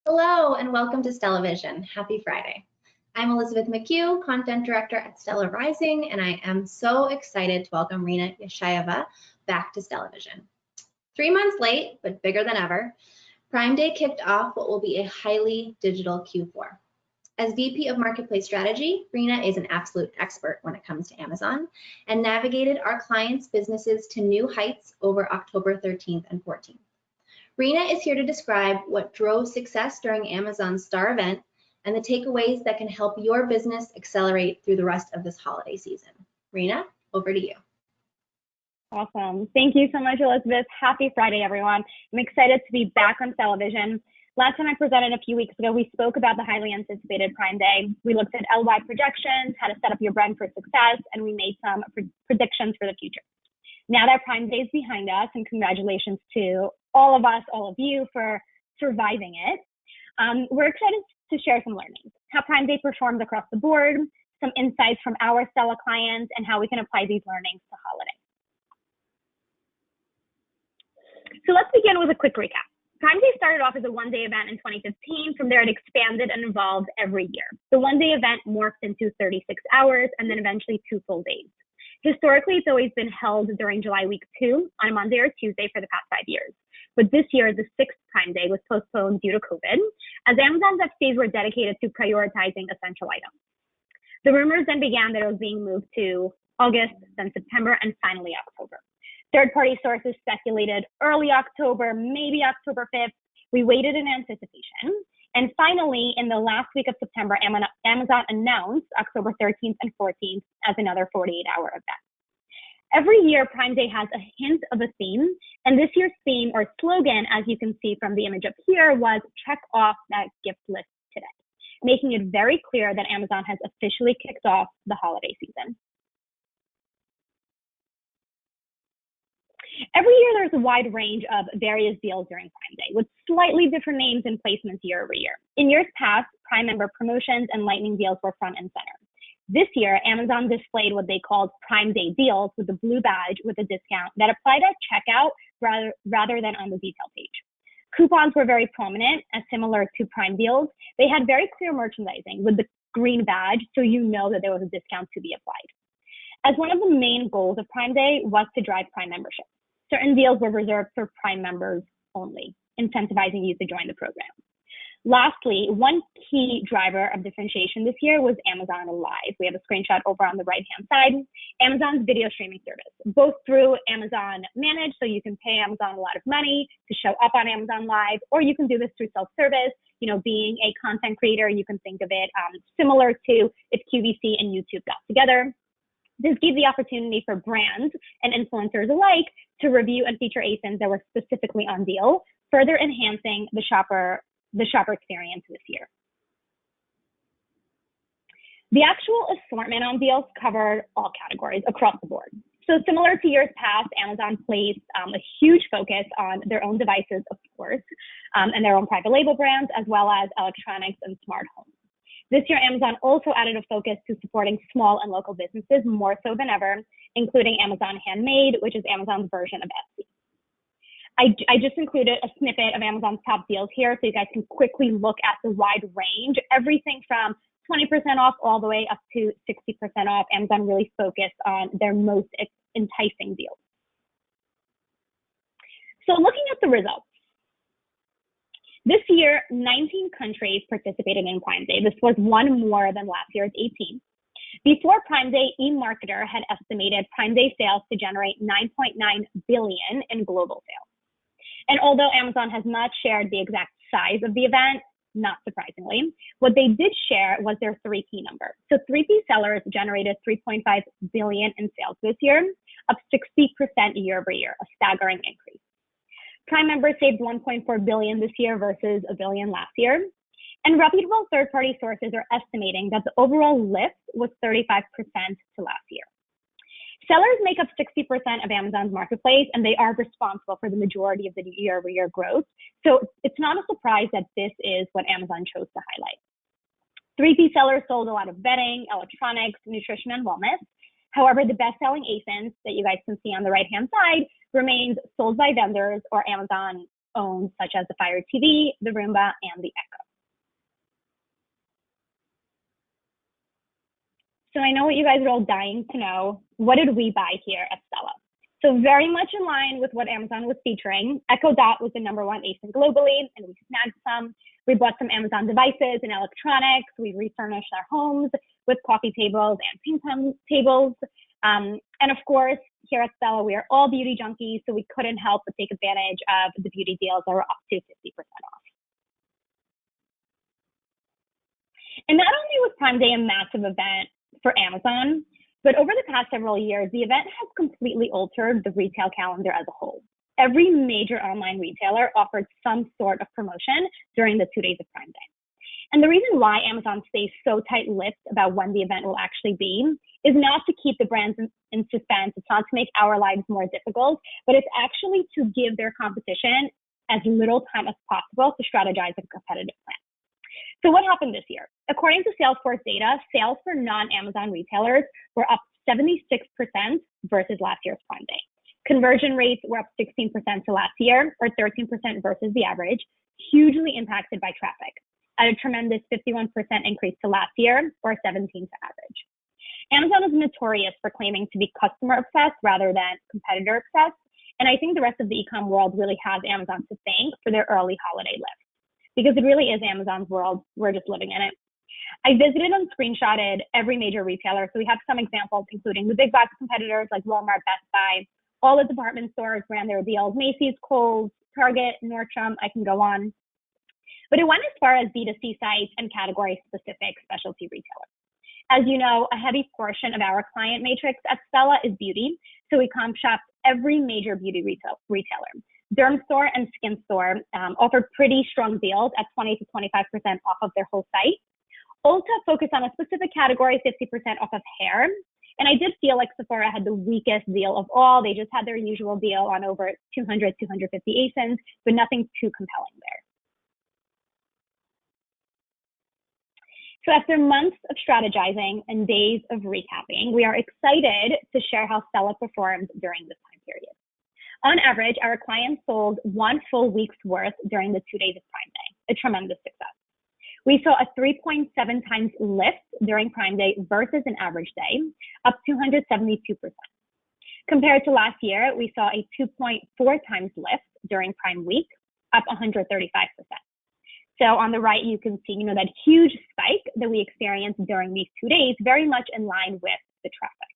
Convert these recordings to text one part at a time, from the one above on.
Hello and welcome to Stella Vision. Happy Friday. I'm Elizabeth McHugh, Content Director at Stella Rising, and I am so excited to welcome Rina Yashayeva back to Stella Vision. 3 months late, but bigger than ever, Prime Day kicked off what will be a highly digital Q4. As VP of Marketplace Strategy, Rina is an absolute expert when it comes to Amazon and navigated our clients' businesses to new heights over October 13th and 14th. Rina is here to describe what drove success during Amazon's Star event and the takeaways that can help your business accelerate through the rest of this holiday season. Rina, over to you. Awesome. Thank you so much, Elizabeth. Happy Friday, everyone. I'm excited to be back on television. Last time I presented a few weeks ago, we spoke about the highly anticipated Prime Day. We looked at LY projections, how to set up your brand for success, and we made some predictions for the future. Now that Prime Day is behind us, and congratulations to all of us, all of you for surviving it, we're excited to share some learnings, how Prime Day performed across the board, some insights from our Stella clients, and how we can apply these learnings to holiday. So let's begin with a quick recap. Prime Day started off as a one-day event in 2015. From there, it expanded and evolved every year. The one-day event morphed into 36 hours and then eventually 2 full days. Historically, it's always been held during July week 2 on a Monday or Tuesday for the past 5 years. But this year, the 6th Prime Day was postponed due to COVID, as Amazon's FCs were dedicated to prioritizing essential items. The rumors then began that it was being moved to August, then September, and finally October. Third-party sources speculated early October, maybe October 5th. We waited in anticipation. And finally, in the last week of September, Amazon announced October 13th and 14th as another 48-hour event. Every year, Prime Day has a hint of a theme. And this year's theme or slogan, as you can see from the image up here, was check off that gift list today, making it very clear that Amazon has officially kicked off the holiday season. Every year, there's a wide range of various deals during Prime Day, with slightly different names and placements year over year. In years past, Prime member promotions and lightning deals were front and center. This year, Amazon displayed what they called Prime Day deals with the blue badge with a discount that applied at checkout rather than on the detail page. Coupons were very prominent, as similar to Prime deals. They had very clear merchandising with the green badge, so you know that there was a discount to be applied. As one of the main goals of Prime Day was to drive Prime membership. Certain deals were reserved for Prime members only, incentivizing you to join the program. Lastly, one key driver of differentiation this year was Amazon Live. We have a screenshot over on the right-hand side. Amazon's video streaming service, both through Amazon Managed, so you can pay Amazon a lot of money to show up on Amazon Live, or you can do this through self-service. You know, being a content creator, you can think of it similar to if QVC and YouTube got together. This gave the opportunity for brands and influencers alike to review and feature ASINs that were specifically on deal, further enhancing the shopper experience this year. The actual assortment on deals covered all categories across the board. So similar to years past, Amazon placed a huge focus on their own devices, of course, and their own private label brands, as well as electronics and smart homes. This year, Amazon also added a focus to supporting small and local businesses more so than ever, including Amazon Handmade, which is Amazon's version of Etsy. I just included a snippet of Amazon's top deals here so you guys can quickly look at the wide range, everything from 20% off all the way up to 60% off. Amazon really focused on their most enticing deals. So looking at the results. This year, 19 countries participated in Prime Day. This was one more than last year's 18. Before Prime Day, eMarketer had estimated Prime Day sales to generate $9.9 billion in global sales. And although Amazon has not shared the exact size of the event, not surprisingly, what they did share was their 3P number. So 3P sellers generated $3.5 billion in sales this year, up 60% year over year, a staggering increase. Prime members saved $1.4 billion this year versus $1 billion last year. And reputable third-party sources are estimating that the overall lift was 35% to last year. Sellers make up 60% of Amazon's marketplace, and they are responsible for the majority of the year-over-year growth. So it's not a surprise that this is what Amazon chose to highlight. 3P sellers sold a lot of bedding, electronics, nutrition, and wellness. However, the best-selling ASINs that you guys can see on the right-hand side remains sold by vendors or Amazon owned, such as the Fire TV, the Roomba, and the Echo. So I know what you guys are all dying to know. What did we buy here at Stella? So very much in line with what Amazon was featuring, Echo Dot was the #1 ASIN globally, and we snagged some. We bought some Amazon devices and electronics. We refurnished our homes with coffee tables and ping pong tables. And of course, here at Stella, we are all beauty junkies, so we couldn't help but take advantage of the beauty deals that were up to 50% off. And not only was Prime Day a massive event for Amazon, but over the past several years, the event has completely altered the retail calendar as a whole. Every major online retailer offered some sort of promotion during the 2 days of Prime Day. And the reason why Amazon stays so tight-lipped about when the event will actually be is not to keep the brands in suspense. It's not to make our lives more difficult, but it's actually to give their competition as little time as possible to strategize a competitive plan. So what happened this year? According to Salesforce data, sales for non-Amazon retailers were up 76% versus last year's Prime Day. Conversion rates were up 16% to last year, or 13% versus the average, hugely impacted by traffic, at a tremendous 51% increase to last year, or 17% to average. Amazon is notorious for claiming to be customer obsessed rather than competitor obsessed, and I think the rest of the e-com world really has Amazon to thank for their early holiday lift, because it really is Amazon's world. We're just living in it. I visited and screenshotted every major retailer, so we have some examples, including the big box competitors like Walmart, Best Buy. All the department stores ran their deals: Macy's, Kohl's, Target, Nordstrom. I can go on. But it went as far as B2C sites and category-specific specialty retailers. As you know, a heavy portion of our client matrix at Stella is beauty, so we comp shopped every major beauty retailer. Derm Store and Skin Store offered pretty strong deals at 20 to 25% off of their whole site. Ulta focused on a specific category, 50% off of hair. And I did feel like Sephora had the weakest deal of all. They just had their usual deal on over 200, 250 ASINs, but nothing too compelling there. So after months of strategizing and days of recapping, we are excited to share how Stella performed during this time period. On average, our clients sold 1 full week's worth during the 2 days of Prime Day, a tremendous success. We saw a 3.7 times lift during Prime Day versus an average day, up 272%. Compared to last year, we saw a 2.4 times lift during Prime Week, up 135%. So on the right, you can see, that huge spike that we experienced during these 2 days, very much in line with the traffic.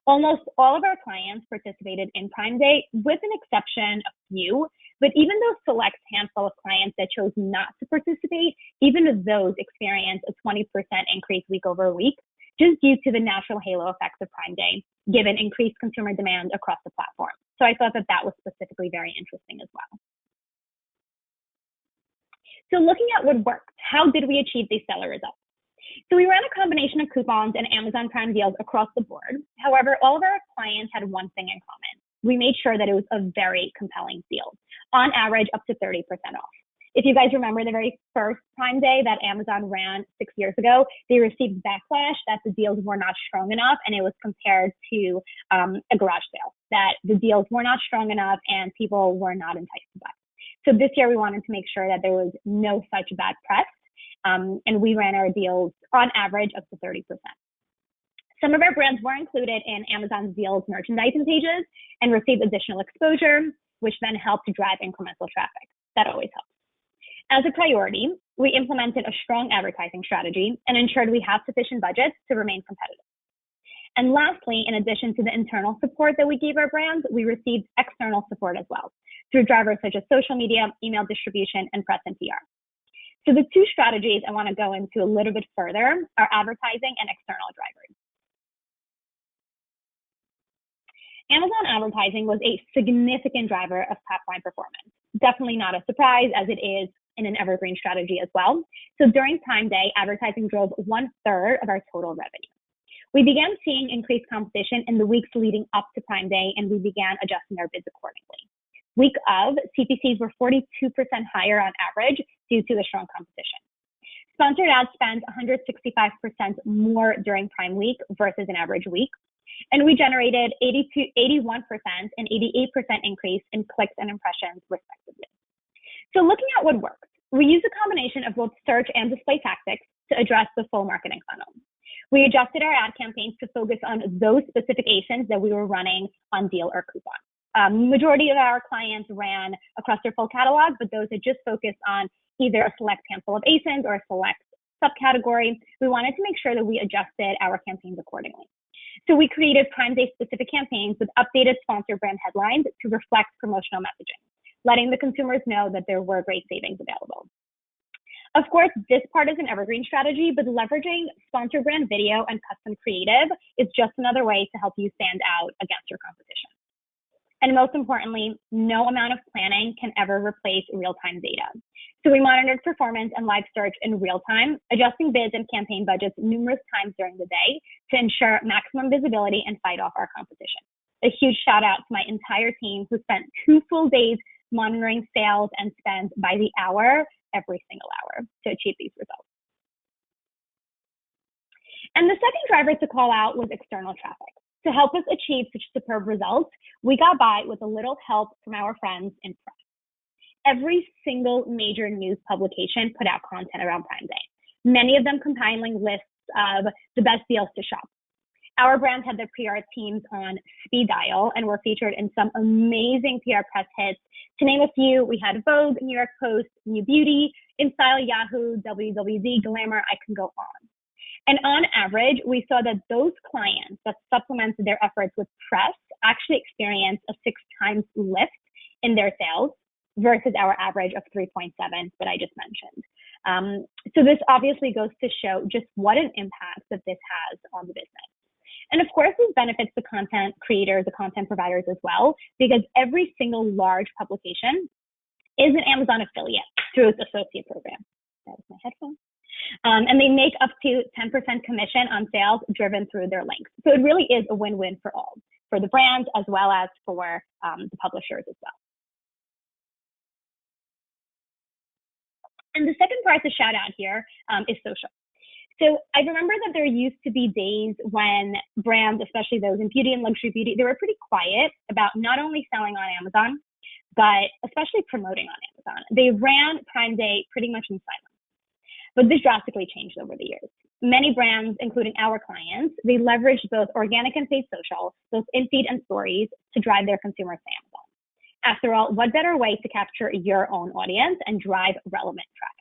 Almost all of our clients participated in Prime Day, with an exception of few, but even those select handful of clients that chose not to participate, even those experienced a 20% increase week over week, just due to the natural halo effects of Prime Day, given increased consumer demand across the platform. So I thought that was specifically very interesting as well. So looking at what worked, how did we achieve these stellar results? So we ran a combination of coupons and Amazon Prime deals across the board. However, all of our clients had one thing in common. We made sure that it was a very compelling deal, on average up to 30% off. If you guys remember the very first Prime Day that Amazon ran 6 years ago, they received backlash that the deals were not strong enough, and it was compared to a garage sale, that the deals were not strong enough and people were not enticed to buy. So this year we wanted to make sure that there was no such bad press, and we ran our deals on average up to 30%. Some of our brands were included in Amazon's deals merchandising pages and received additional exposure, which then helped to drive incremental traffic. That always helps. As a priority, we implemented a strong advertising strategy and ensured we have sufficient budgets to remain competitive. And lastly, in addition to the internal support that we gave our brands, we received external support as well, through drivers such as social media, email distribution, and press and PR. So the two strategies I want to go into a little bit further are advertising and external drivers. Amazon advertising was a significant driver of top-line performance. Definitely not a surprise, as it is in an evergreen strategy as well. So during Prime Day, advertising drove 1/3 of our total revenue. We began seeing increased competition in the weeks leading up to Prime Day, and we began adjusting our bids accordingly. Week of, CPCs were 42% higher on average due to the strong competition. Sponsored ads spent 165% more during Prime Week versus an average week. And we generated 81% and 88% increase in clicks and impressions, respectively. So looking at what works, we use a combination of both search and display tactics to address the full marketing funnel. We adjusted our ad campaigns to focus on those specific ASINs that we were running on deal or coupon. Majority of our clients ran across their full catalog, but those that just focused on either a select handful of ASINs or a select subcategory, we wanted to make sure that we adjusted our campaigns accordingly. So we created Prime Day specific campaigns with updated sponsored brand headlines to reflect promotional messaging, letting the consumers know that there were great savings available. Of course, this part is an evergreen strategy, but leveraging sponsor brand video and custom creative is just another way to help you stand out against your competition. And most importantly, no amount of planning can ever replace real-time data. So we monitored performance and live search in real time, adjusting bids and campaign budgets numerous times during the day to ensure maximum visibility and fight off our competition. A huge shout out to my entire team who spent 2 full days monitoring sales and spend by the hour, every single hour, to achieve these results. And the second driver to call out was external traffic. To help us achieve such superb results, we got by with a little help from our friends in press. Every single major news publication put out content around Prime Day, many of them compiling lists of the best deals to shop. Our brands had their PR teams on speed dial and were featured in some amazing PR press hits. To name a few, we had Vogue, New York Post, New Beauty, InStyle, Yahoo, WWD, Glamour, I can go on. And on average, we saw that those clients that supplemented their efforts with press actually experienced a 6 times lift in their sales versus our average of 3.7 that I just mentioned. So this obviously goes to show just what an impact that this has on the business. And of course, this benefits the content creators, the content providers as well, because every single large publication is an Amazon affiliate through its associate program. That was my headphone. And they make up to 10% commission on sales driven through their links. So it really is a win-win for all, for the brands as well as for the publishers as well. And the second part to shout out here is social. So I remember that there used to be days when brands, especially those in beauty and luxury beauty, they were pretty quiet about not only selling on Amazon, but especially promoting on Amazon. They ran Prime Day pretty much in silence. But this drastically changed over the years. Many brands, including our clients, they leveraged both organic and paid social, both in-feed and stories, to drive their consumers to Amazon. After all, what better way to capture your own audience and drive relevant traffic?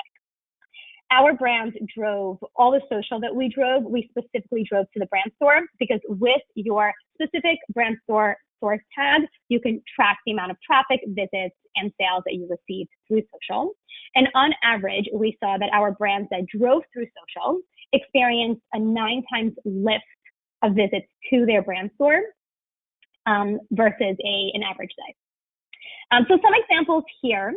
Our brands drove all the social that we drove. We specifically drove to the brand store because with your specific brand store source tag, you can track the amount of traffic, visits, and sales that you received through social. And on average, we saw that our brands that drove through social experienced a 9 times lift of visits to their brand store versus an average day. So some examples here.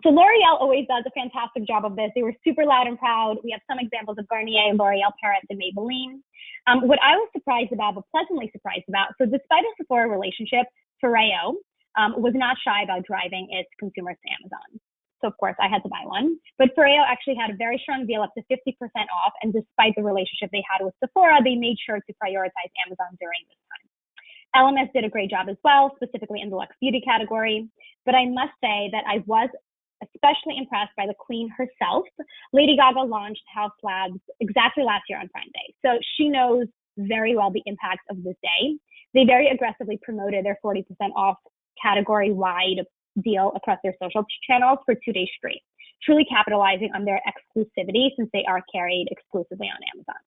So L'Oreal always does a fantastic job of this. They were super loud and proud. We have some examples of Garnier, L'Oreal Paris, and Maybelline. What I was surprised about, but pleasantly surprised about, so despite a Sephora relationship, Ferrero was not shy about driving its consumers to Amazon. So of course I had to buy one, but Ferrero actually had a very strong deal up to 50% off. And despite the relationship they had with Sephora, they made sure to prioritize Amazon during this time. LMS did a great job as well, specifically in the luxe beauty category. But I must say that I was especially impressed by the queen herself. Lady Gaga launched House Labs exactly last year on Prime Day. So she knows very well the impact of this day. They very aggressively promoted their 40% off category-wide deal across their social channels for 2 days straight, truly capitalizing on their exclusivity since they are carried exclusively on Amazon.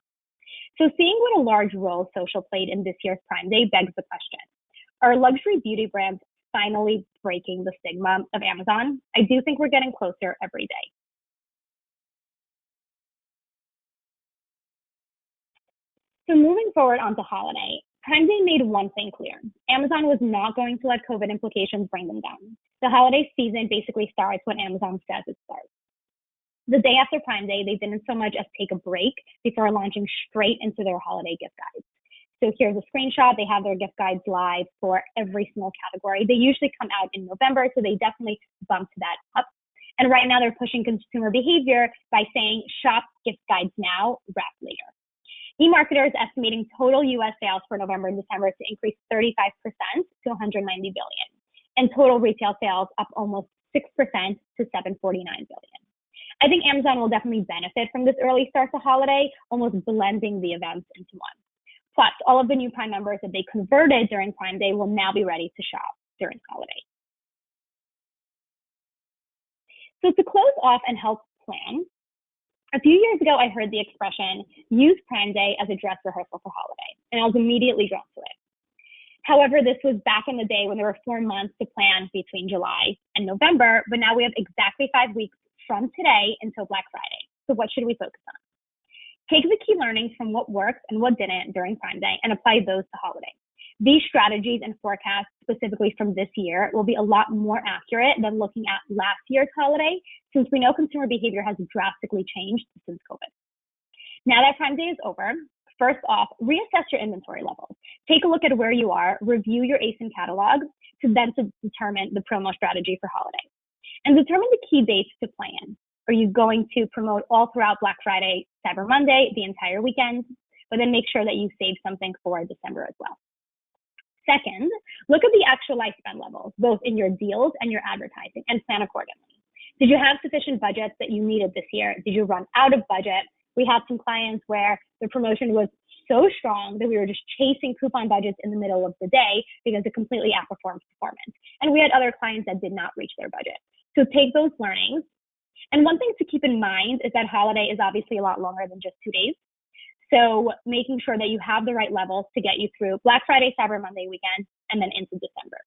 So seeing what a large role social played in this year's Prime Day begs the question, are luxury beauty brands finally breaking the stigma of Amazon? I do think we're getting closer every day. So moving forward onto holiday, Prime Day made one thing clear. Amazon was not going to let COVID implications bring them down. The holiday season basically starts when Amazon says it starts. The day after Prime Day, they didn't so much as take a break before launching straight into their holiday gift guides. So here's a screenshot. They have their gift guides live for every single category. They usually come out in November, so they definitely bumped that up. And right now they're pushing consumer behavior by saying shop gift guides now, wrap later. eMarketer is estimating total US sales for November and December to increase 35% to 190 billion, and total retail sales up almost 6% to 749 billion. I think Amazon will definitely benefit from this early start to holiday, almost blending the events into one. Plus, all of the new Prime members that they converted during Prime Day will now be ready to shop during holiday. So to close off and help plan, a few years ago, I heard the expression, use Prime Day as a dress rehearsal for holiday, and I was immediately drawn to it. However, this was back in the day when there were 4 months to plan between July and November, but now we have exactly 5 weeks from today until Black Friday. So what should we focus on? Take the key learnings from what worked and what didn't during Prime Day and apply those to holiday. These strategies and forecasts specifically from this year will be a lot more accurate than looking at last year's holiday, since we know consumer behavior has drastically changed since COVID. Now that Prime Day is over, first off, reassess your inventory levels. Take a look at where you are, review your ASIN catalog to determine the promo strategy for holiday. And determine the key dates to plan. Are you going to promote all throughout Black Friday, Cyber Monday, the entire weekend? But then make sure that you save something for December as well. Second, look at the actual spend levels, both in your deals and your advertising, and plan accordingly. Did you have sufficient budgets that you needed this year? Did you run out of budget? We had some clients where the promotion was so strong that we were just chasing coupon budgets in the middle of the day because it completely outperformed performance. And we had other clients that did not reach their budget. So take those learnings. And one thing to keep in mind is that holiday is obviously a lot longer than just 2 days. So making sure that you have the right levels to get you through Black Friday, Cyber Monday weekend, and then into December.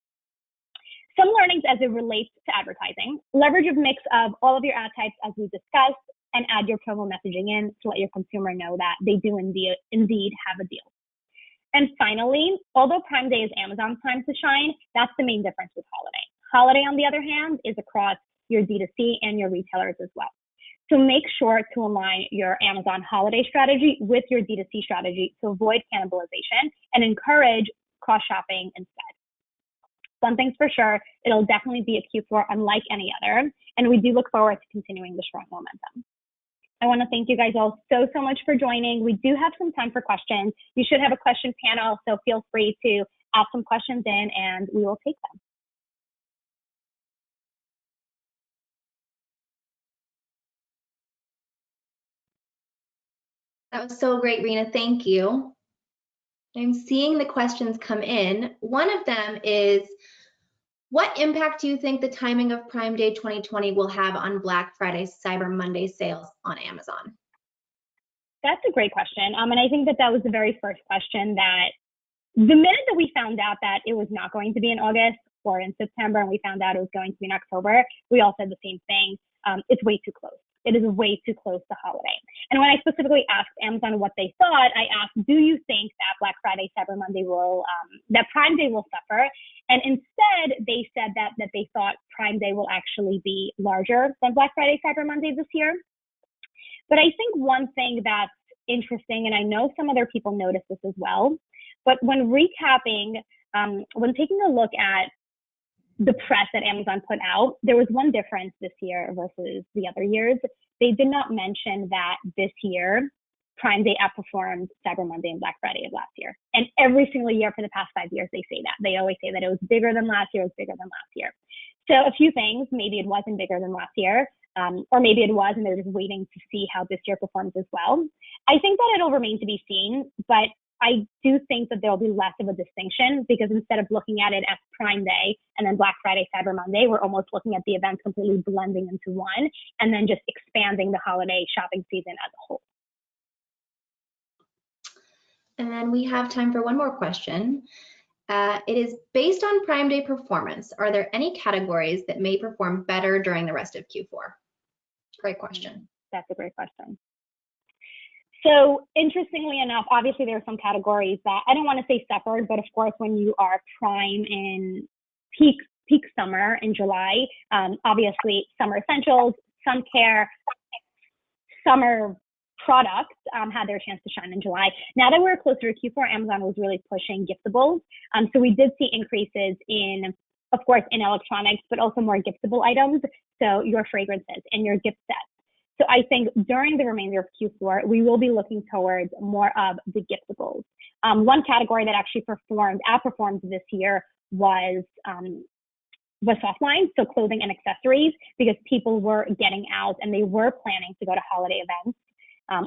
Some learnings as it relates to advertising. Leverage a mix of all of your ad types as we discussed, and add your promo messaging in to let your consumer know that they do indeed have a deal. And finally, although Prime Day is Amazon's time to shine, that's the main difference with holiday. Holiday, on the other hand, is across your D2C and your retailers as well. So make sure to align your Amazon holiday strategy with your D2C strategy to avoid cannibalization and encourage cross-shopping instead. One thing's for sure, it'll definitely be a Q4 unlike any other, and we do look forward to continuing the strong momentum. I want to thank you guys all so much for joining. We do have some time for questions. You should have a question panel, so feel free to ask some questions in and we will take them. That was so great, Rena. Thank you. I'm seeing the questions come in. One of them is, what impact do you think the timing of Prime Day 2020 will have on Black Friday, Cyber Monday sales on Amazon? That's a great question. And I think that was the very first question that the minute that we found out that it was not going to be in August or in September, and we found out it was going to be in October, we all said the same thing. It's way too close. It is way too close to holiday. And when I specifically asked Amazon what they thought, I asked, do you think that Black Friday, Cyber Monday that Prime Day will suffer? And instead, they said that they thought Prime Day will actually be larger than Black Friday, Cyber Monday this year. But I think one thing that's interesting, and I know some other people noticed this as well, but when recapping, when taking a look at the press that Amazon put out, there was one difference this year versus the other years. They did not mention that this year, Prime Day outperformed Cyber Monday and Black Friday of last year. And every single year for the past 5 years, they say that. They always say that it was bigger than last year, it was bigger than last year. So a few things, maybe it wasn't bigger than last year, or maybe it was and they're just waiting to see how this year performs as well. I think that it'll remain to be seen, but I do think that there'll be less of a distinction because instead of looking at it as Prime Day and then Black Friday, Cyber Monday, we're almost looking at the events completely blending into one and then just expanding the holiday shopping season as a whole. And then we have time for one more question. It is based on Prime Day performance. Are there any categories that may perform better during the rest of Q4? Great question. That's a great question. So interestingly enough, obviously there are some categories that I don't want to say suffered, but of course when you are prime in peak summer in July, obviously summer essentials, sun care, summer products had their chance to shine in July. Now that we're closer to Q4, Amazon was really pushing giftables. So we did see increases in, of course, in electronics, but also more giftable items. So your fragrances and your gift sets. So I think during the remainder of Q4, we will be looking towards more of the giftables. One category that actually outperformed this year was was soft line, so clothing and accessories, because people were getting out and they were planning to go to holiday events.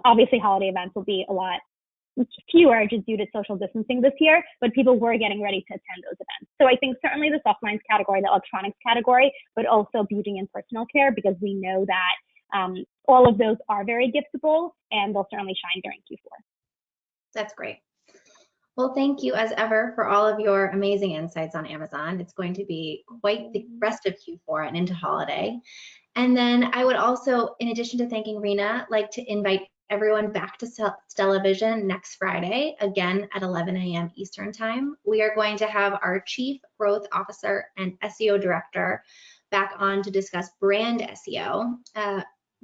Obviously, holiday events will be a lot fewer just due to social distancing this year, but people were getting ready to attend those events. So I think certainly the soft lines category, the electronics category, but also beauty and personal care, because we know that all of those are very giftable and they'll certainly shine during Q4. That's great. Well, thank you as ever for all of your amazing insights on Amazon. It's going to be quite the rest of Q4 and into holiday. And then I would also, in addition to thanking Rena, like to invite everyone back to Stella Vision next Friday, again at 11 a.m. Eastern Time. We are going to have our Chief Growth Officer and SEO Director back on to discuss brand SEO.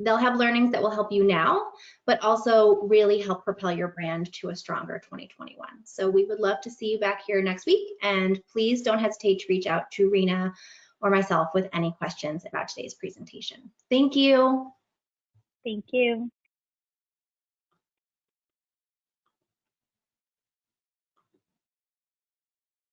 They'll have learnings that will help you now, but also really help propel your brand to a stronger 2021. So we would love to see you back here next week, and please don't hesitate to reach out to Rena or myself with any questions about today's presentation. Thank you. Thank you.